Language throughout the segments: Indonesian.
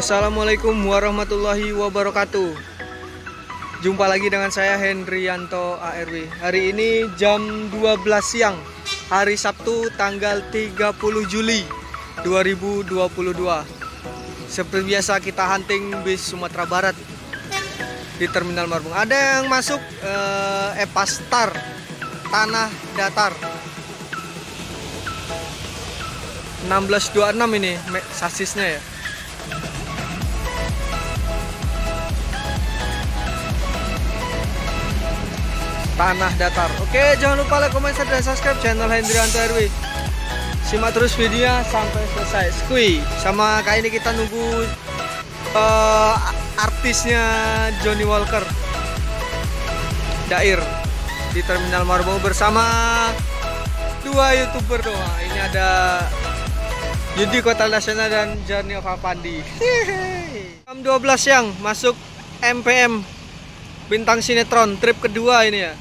Assalamualaikum warahmatullahi wabarakatuh. Jumpa lagi dengan saya Hendrianto ARW. Hari ini jam 12 siang, hari Sabtu tanggal 30 Juli 2022. Seperti biasa kita hunting bis Sumatera Barat di Terminal Marbung. Ada yang masuk Epastar Tanah Datar 1626 ini sasisnya ya. Tanah Datar. Oke, jangan lupa like, komen, share, dan subscribe channel Hendrianto ARW. Simak terus videonya sampai selesai. Skui. Sama kali ini kita nunggu artisnya Johnny Walker Dair di Terminal Marbung bersama dua YouTuber doang. Ini ada Yudi Kota Nasional dan Johnny Fapandi. Jam 12 siang masuk MPM bintang sinetron trip kedua ini ya.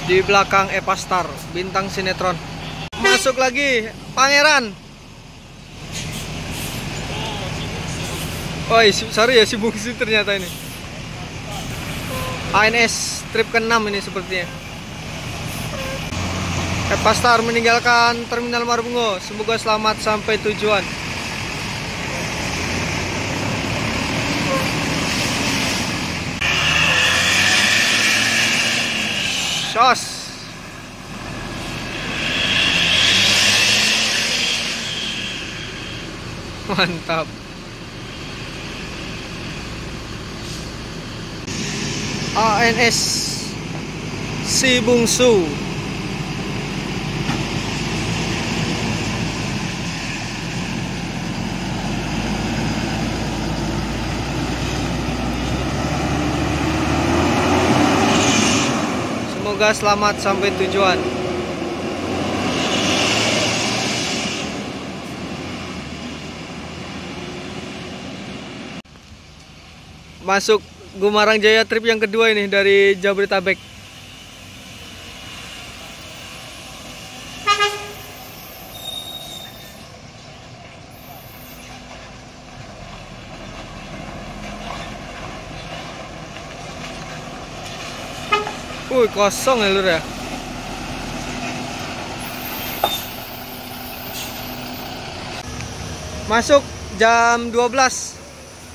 Di belakang Epastar bintang sinetron. Masuk lagi Pangeran. Oh, sorry ya, si bungsu ternyata ini. ANS trip ke-6 ini sepertinya. Epastar meninggalkan Terminal Marbung. Semoga selamat sampai tujuan. Sos. Mantap. ANS si bungsu. Semoga selamat sampai tujuan. Masuk Gumarang Jaya trip yang kedua ini dari Jabodetabek. Kosong ya lur ya. Masuk jam 12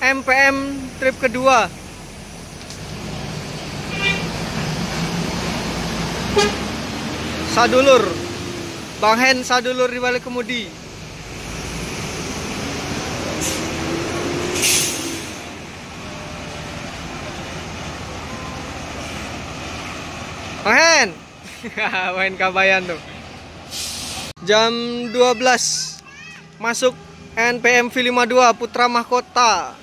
MPM trip kedua. Sadulur Bang Hen sadulur di balik kemudi. Bang Hen main kabayan tuh. Jam 12 masuk NPM V52 Putra Mahkota.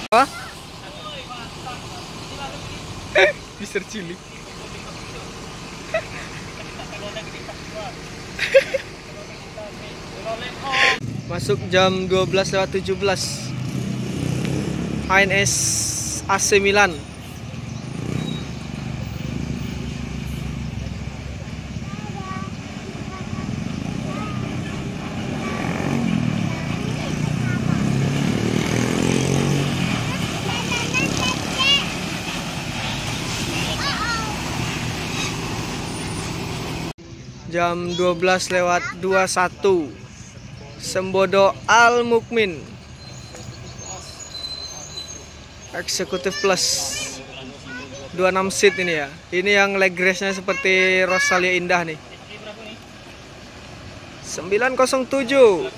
Apa? Mister Chili. Masuk jam 12:17. ANS AC Milan. Jam 12:21 Sembodo Al Mukmin Eksekutif Plus 26 seat ini ya. Ini yang leg race-nya seperti Rosalia Indah nih. 907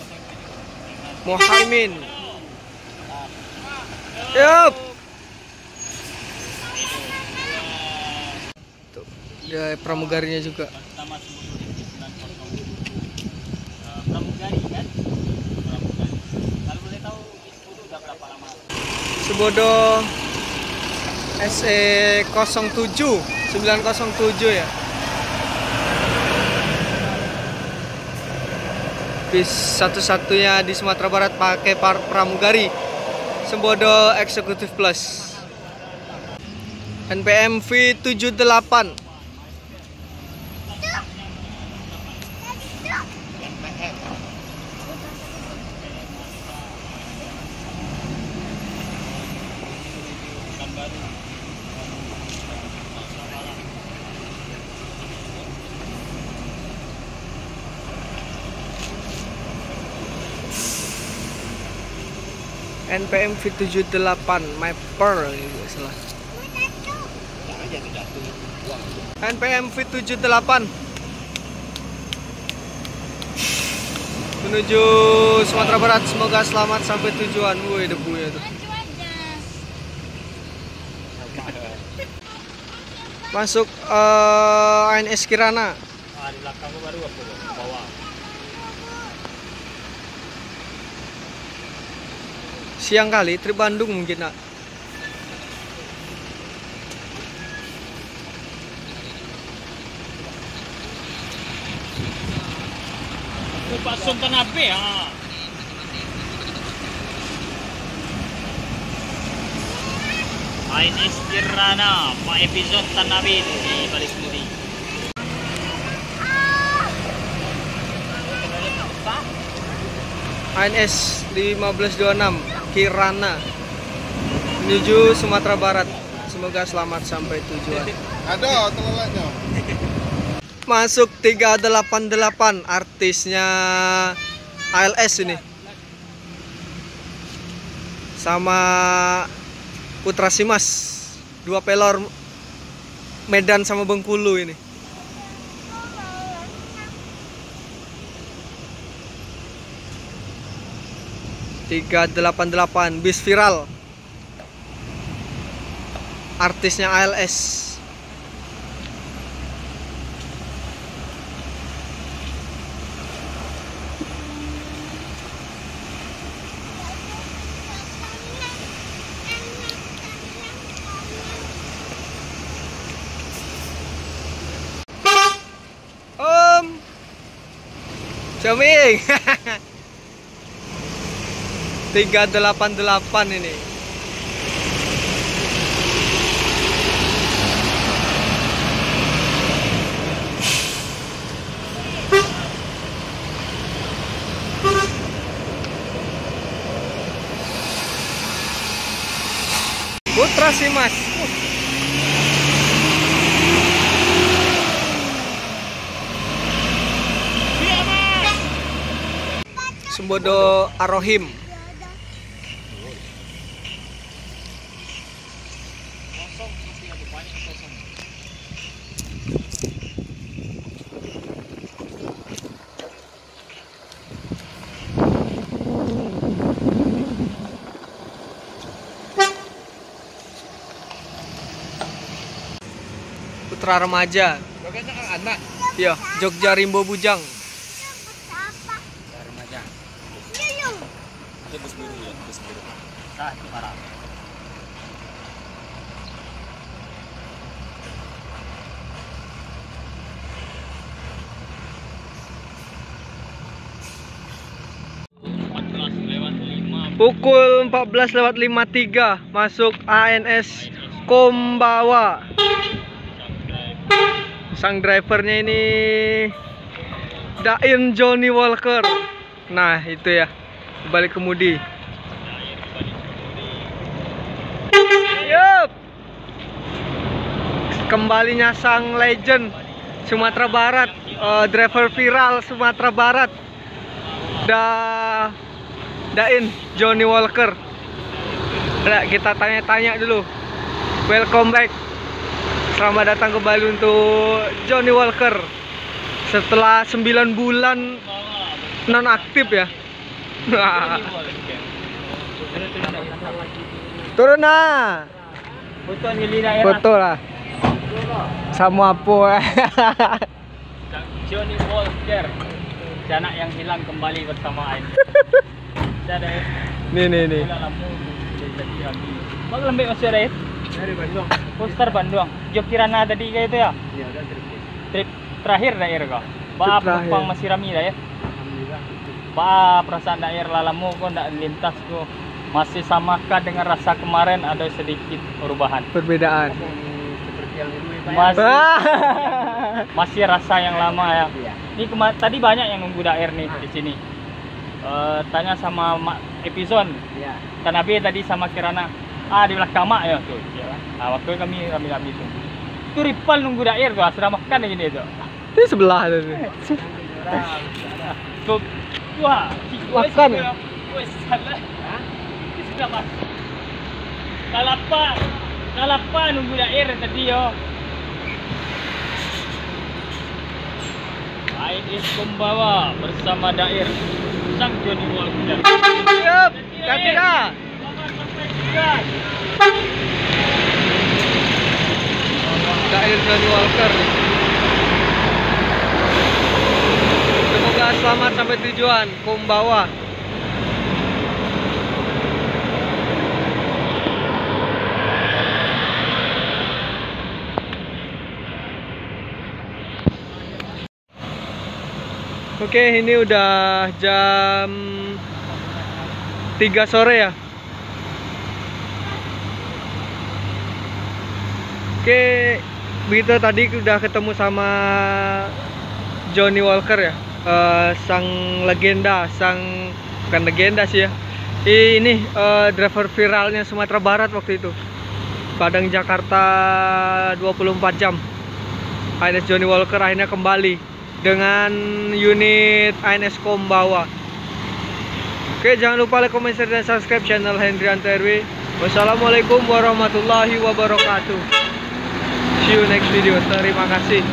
Muhaimin. Yup. Ada pramugarinya juga. Pertama pramugari kan? Pramugari. Kalau boleh tahu Sebodo udah berapa lama? Sebodo SE 907 ya. Bis satu-satunya di Sumatera Barat pakai pramugari. Sebodo Executive Plus. NPM V78. NPM V78 Mapper gitu salah. NPM V78 menuju Sumatera Barat, semoga selamat sampai tujuan. Woi, debunya tuh. Masuk ANS Kirana. Di belakang baru aku bawa. Siang kali, trip Bandung mungkin nak. Pasung Tanabe ya. ANS Kirana, Pak episode Tanabe di balik budi. ANS 1526 Kirana menuju Sumatera Barat, semoga selamat sampai tujuan. Ada telelaknya. Masuk 388 artisnya ALS ini sama Putra Simas, dua pelor Medan sama Bengkulu ini. .388 bis viral artisnya ALS. Coming. 388 ini. Putra Simas. Sebodo Arohim. Putra Remaja. Anak. Iya, Jogja Rimbo Bujang. Remaja. Itu bus biru ya, bus biru. Nah, parah. Pukul 14.53 masuk ANS Kombawa. Sang drivernya ini Dain Johnny Walker. Nah itu ya, balik kemudi. Yup. Kembalinya sang legend Sumatera Barat, driver viral Sumatera Barat, Dain Johnny Walker. Nah, kita tanya-tanya dulu. Welcome back. Selamat datang kembali untuk Johnny Walker setelah 9 bulan non aktif ya. Turun nah. Foto lah. Sama apa? Johnny Walker, anak yang hilang kembali bersama Ain. Saya ada Nih. lampu jadi lagi. Bang lembek masih ada dari Bandung. Poster Bandung. Job Kirana tadi kayak itu ya? Iya, ada trip terakhir daerah kok. Ba penumpang masih ramai dah ya? Alhamdulillah. Ba perasaan daerah lalamu kok ndak lintas kok. Masih samakah dengan rasa kemarin ada sedikit perubahan? Perbedaan. Seperti yang dulu masih rasa yang lama ya. Iya. Ini tadi banyak yang nunggu daerah nih di sini. Tanya sama Epison. Iya. Tanabe tadi sama Kirana. Di belakang mak ya tuh. Ya. Waktu kami rame-rame itu. Itu Ripal nunggu daerah tuh, sudah makan gini itu. Di sebelah tuh. Tuh, wah, makan. Wes salah. Ini sudah masuk. Kalapa nunggu daerah tadi yo. AIS Kombawa bersama Dair sang Johnny Walker. Siap, Katina. Dair Johnny Walker. Semoga selamat sampai tujuan, Kombawa. Oke, ini udah jam 3 sore ya. Oke, begitu tadi udah ketemu sama Johnny Walker ya, sang legenda, bukan legenda sih ya. Ini driver viralnya Sumatera Barat waktu itu. Padang Jakarta 24 jam. ANS Johnny Walker akhirnya kembali dengan unit ANS Kombawa. Oke, jangan lupa like, comment, share, dan subscribe channel Hendrianto RW. Wassalamualaikum warahmatullahi wabarakatuh. See you next video. Terima kasih.